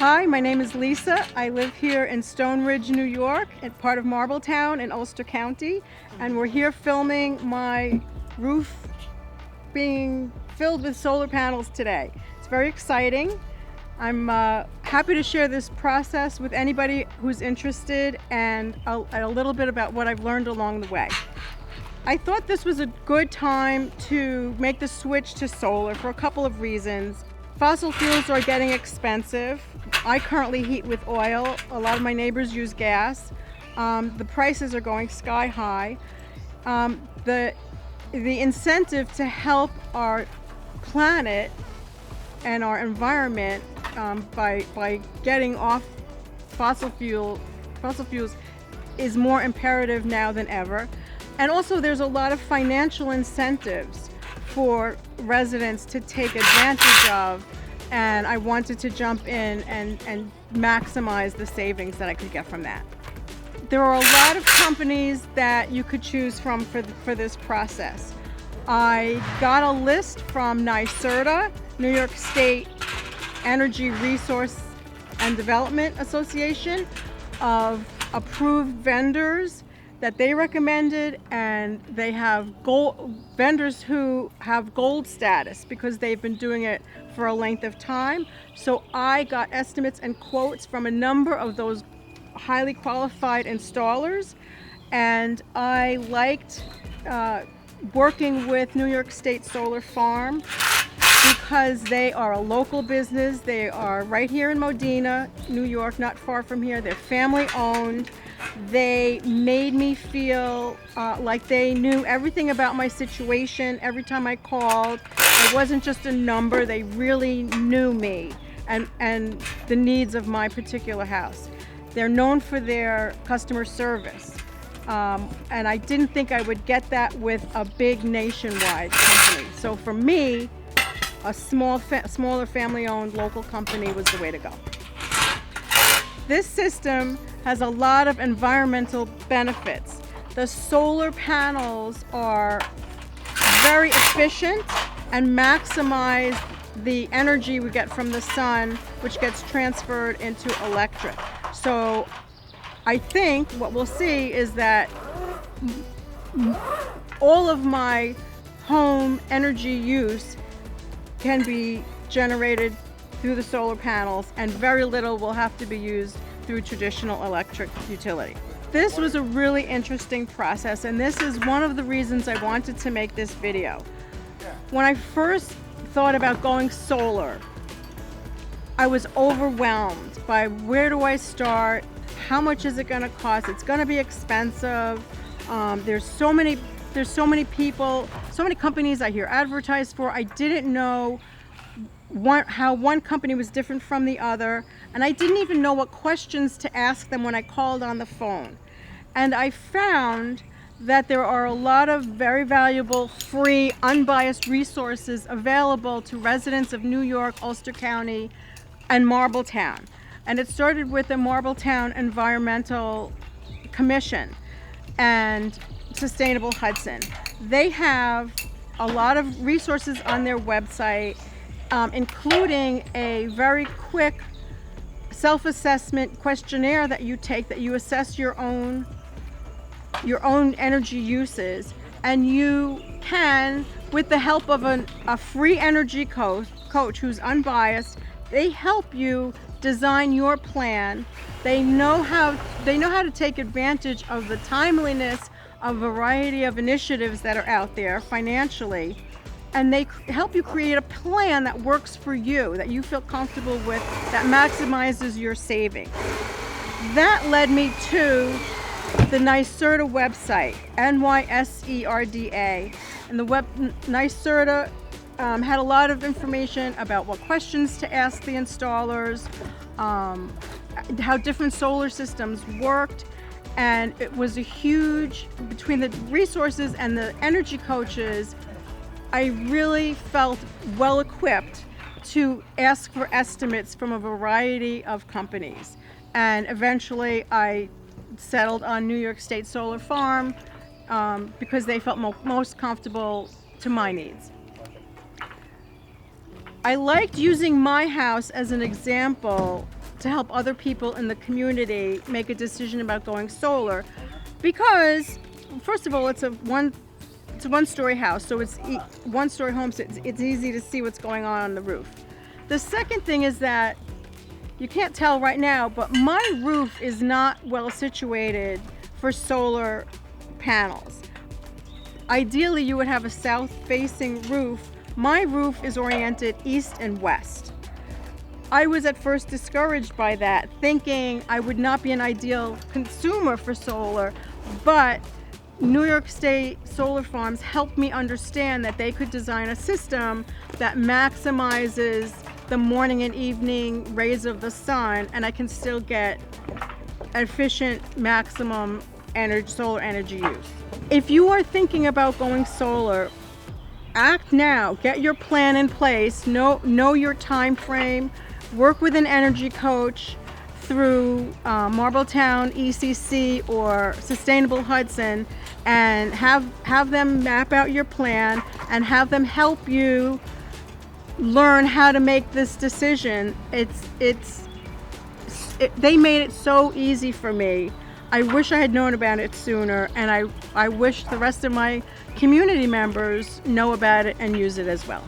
Hi, my name is Lisa. I live here in Stone Ridge, New York, at part of Marbletown in Ulster County, and we're here filming my roof being filled with solar panels today. It's very exciting. I'm happy to share this process with anybody who's interested and a little bit about what I've learned along the way. I thought this was a good time to make the switch to solar for a couple of reasons. Fossil fuels are getting expensive. I currently heat with oil. A lot of my neighbors use gas. The prices are going sky high. The incentive to help our planet and our environment by getting off fossil fuels is more imperative now than ever. And also there's a lot of financial incentives for residents to take advantage of, and I wanted to jump in and maximize the savings that I could get from that. There are a lot of companies that you could choose from for this process. I got a list from NYSERDA, New York State Energy Resource and Development Association, of approved vendors that they recommended, and they have vendors who have gold status because they've been doing it for a length of time. So I got estimates and quotes from a number of those highly qualified installers, and I liked working with New York State Solar Farm because they are a local business. They are right here in Modena, New York, not far from here. They're family owned. They made me feel like they knew everything about my situation. Every time I called, it wasn't just a number. They really knew me and the needs of my particular house. They're known for their customer service. And I didn't think I would get that with a big nationwide company. So for me, a smaller family-owned local company was the way to go. This system has a lot of environmental benefits. The solar panels are very efficient and maximize the energy we get from the sun, which gets transferred into electric. So I think what we'll see is that all of my home energy use can be generated through the solar panels, and very little will have to be used through traditional electric utility. This was a really interesting process, and this is one of the reasons I wanted to make this video. When I first thought about going solar, I was overwhelmed by where do I start, how much is it going to cost, it's going to be expensive, there's so many people, so many companies I hear advertised for. I didn't know how one company was different from the other, and I didn't even know what questions to ask them when I called on the phone. And I found that there are a lot of very valuable, free, unbiased resources available to residents of New York, Ulster County, and Marbletown. And it started with the Marbletown Environmental Commission and Sustainable Hudson. They have a lot of resources on their website, including a very quick self-assessment questionnaire that you take, that you assess your own energy uses, and you can, with the help of a free energy coach who's unbiased, they help you design your plan. They know how to take advantage of the timeliness of a variety of initiatives that are out there financially, and they help you create a plan that works for you, that you feel comfortable with, that maximizes your savings. That led me to the NYSERDA website, NYSERDA, and the NYSERDA had a lot of information about what questions to ask the installers, how different solar systems worked, and it was a huge, between the resources and the energy coaches, I really felt well equipped to ask for estimates from a variety of companies. And eventually I settled on New York State Solar Farm because they felt most comfortable to my needs. I liked using my house as an example to help other people in the community make a decision about going solar, because first of all, it's a one-story house, so it's one-story home, so it's easy to see what's going on the roof. The second thing is that you can't tell right now, but my roof is not well situated for solar panels. Ideally, you would have a south-facing roof. My roof is oriented east and west. I was at first discouraged by that, thinking I would not be an ideal consumer for solar, but New York State solar farms helped me understand that they could design a system that maximizes the morning and evening rays of the sun, and I can still get efficient maximum solar energy use. If you are thinking about going solar, act now. Get your plan in place. Know your time frame. Work with an energy coach through Marbletown, ECC, or Sustainable Hudson, and have them map out your plan and have them help you learn how to make this decision. They made it so easy for me. I wish I had known about it sooner, and I wish the rest of my community members know about it and use it as well.